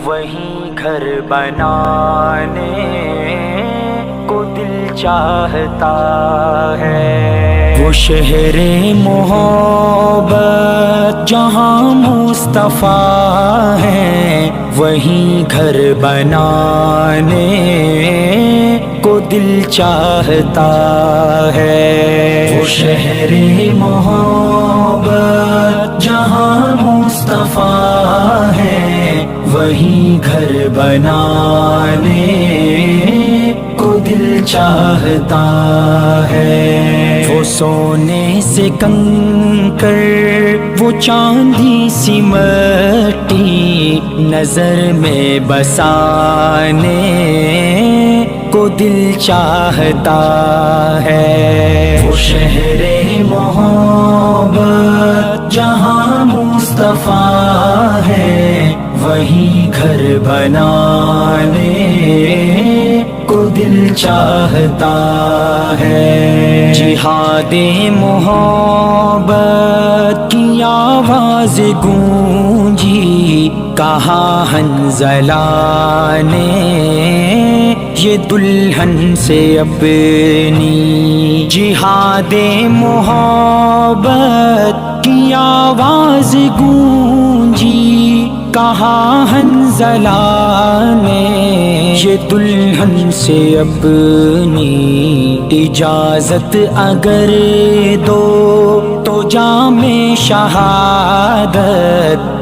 وہیں گھر بنانے کو دل چاہتا ہے۔ وہ شہر محبت جہاں مصطفیٰ ہے، وہیں گھر بنانے کو دل چاہتا ہے۔ وہ شہر محبت جہاں مصطفیٰ ہے، وہیں گھر بنانے کو دل چاہتا ہے۔ وہ سونے سے کنکر، وہ چاندی سی مٹی، نظر میں بسانے کو دل چاہتا ہے۔ وہ شہر محبت جہاں مصطفیٰ ہے، وہیں گھر بنانے کو دل چاہتا ہے۔ جہاد محبت کی آواز گونجی، کہا حنظلہ نے یہ دلہن سے اپنی۔ جہاد محبت کی آواز گونجی، کہا حنظلہ نے یہ دلہن سے اپنی۔ اجازت اگر دو تو جام شہادت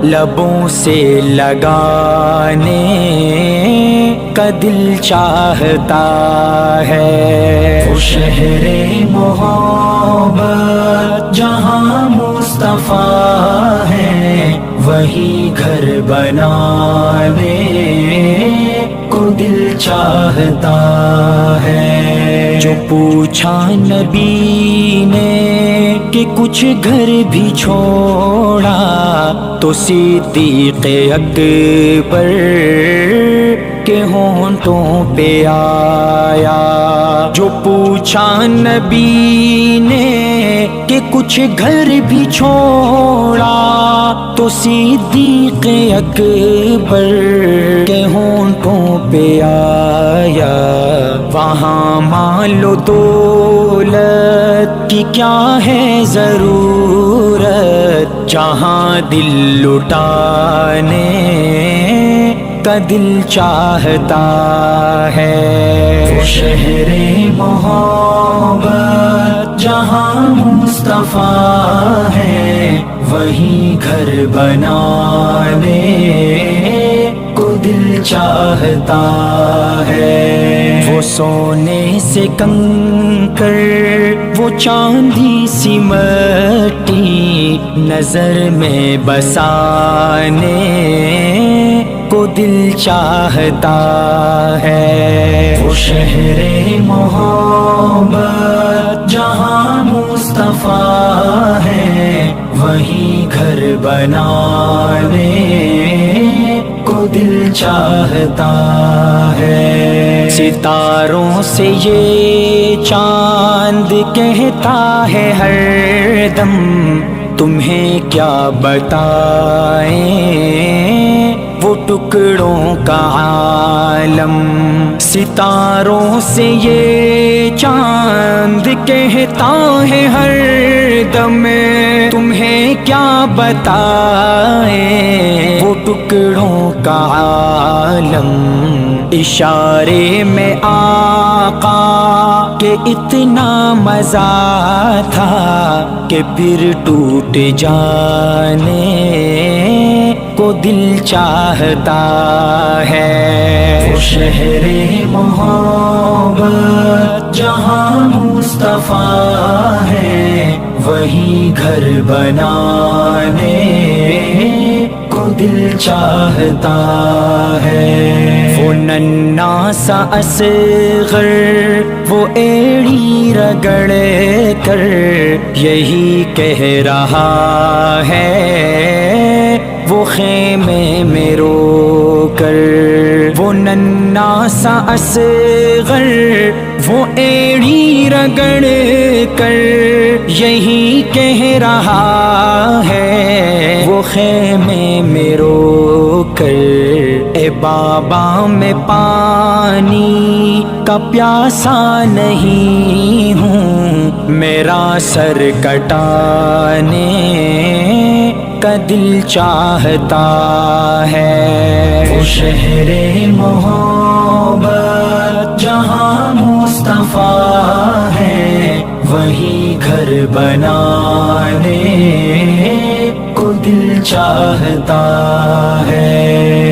لبوں سے لگانے کا دل چاہتا ہے۔ وہ شہر محبت جہاں مصطفیٰ ہے، وہیں گھر بنانے کو دل چاہتا ہے۔ جو پوچھا نبی نے کہ کچھ گھر بھی چھوڑا، تو صدیق اکبر کے ہونٹوں پہ آیا۔ جو پوچھا نبی نے کہ کچھ گھر بھی چھوڑا، تو صدیق اکبر کے ہونٹوں پہ آیا۔ وہاں مال و دولت کی کیا ہے ضرورت، جہاں دل لٹانے کا دل چاہتا ہے۔ وہ شہر محبت جہاں مصطفیٰ ہے، وہیں گھر بنانے کو دل چاہتا ہے۔ وہ سونے سے کنکر، وہ چاندی سی مٹی، نظر میں بسانے کو دل چاہتا ہے۔ وہ شہر محبت جہاں مصطفیٰ ہے، وہیں گھر بنانے کو دل چاہتا ہے۔ ستاروں سے یہ چاند کہتا ہے ہر دم، تمہیں کیا بتائیں وہ ٹکڑوں کا عالم۔ ستاروں سے یہ چاند کہتا ہے ہر دم، تمہیں کیا بتائیں وہ ٹکڑوں کا عالم۔ اشارے میں آقا کہ اتنا مزہ تھا کہ پھر ٹوٹ جانے کو دل چاہتا ہے۔ وہ شہر محبت جہاں مصطفیٰ ہے، وہیں گھر بنانے کو دل چاہتا ہے۔ وہ ننھا سا اصغر، وہ ایڑی رگڑ کر یہی کہہ رہا ہے، وہ خیمے میں رو کر۔ وہ ننھا سا اصغر، وہ ایڑی رگڑ کر یہی کہہ رہا ہے، وہ خیمے میں رو کر۔ اے بابا میں پانی کا پیاسا نہیں ہوں، میرا سر کٹانے کا دل چاہتا ہے۔ وہ شہر محبت جہاں مصطفیٰ ہے، وہی گھر بنانے کو دل چاہتا ہے۔